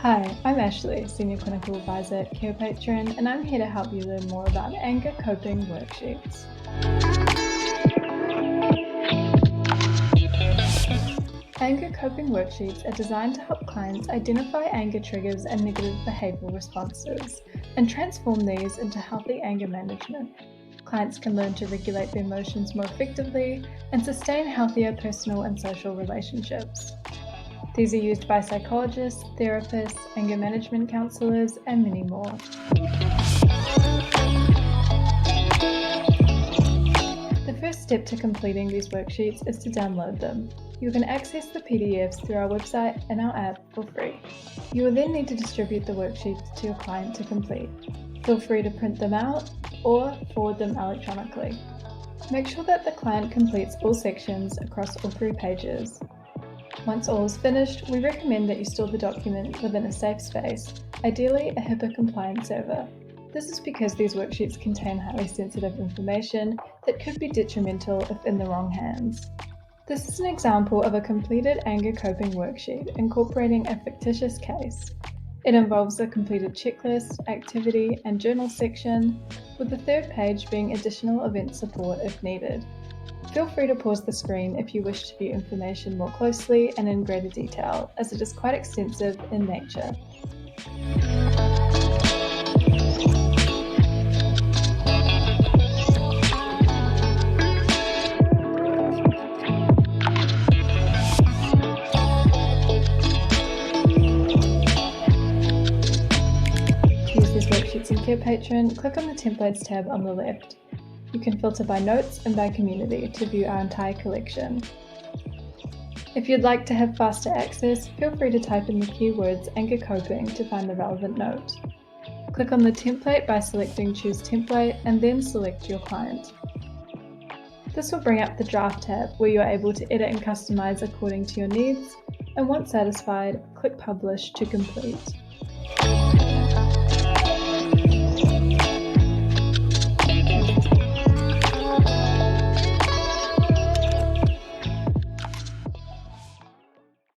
Hi, I'm Ashley, Senior Clinical Advisor at Carepatron, and I'm here to help you learn more about anger coping worksheets. Anger coping worksheets are designed to help clients identify anger triggers and negative behavioural responses and transform these into healthy anger management. Clients can learn to regulate their emotions more effectively and sustain healthier personal and social relationships. These are used by psychologists, therapists, anger management counsellors, and many more. The first step to completing these worksheets is to download them. You can access the PDFs through our website and our app for free. You will then need to distribute the worksheets to your client to complete. Feel free to print them out or forward them electronically. Make sure that the client completes all sections across all 3 pages. Once all is finished, we recommend that you store the document within a safe space, ideally a HIPAA-compliant server. This is because these worksheets contain highly sensitive information that could be detrimental if in the wrong hands. This is an example of a completed anger coping worksheet incorporating a fictitious case. It involves a completed checklist, activity, and journal section, with the 3rd page being additional event support if needed. Feel free to pause the screen if you wish to view information more closely and in greater detail, as it is quite extensive in nature. To use these worksheets in Carepatron, click on the Templates tab on the left. You can filter by notes and by community to view our entire collection. If you'd like to have faster access, feel free to type in the keywords anger coping to find the relevant note. Click on the template by selecting Choose Template and then select your client. This will bring up the Draft tab where you are able to edit and customize according to your needs, and once satisfied, click Publish to complete.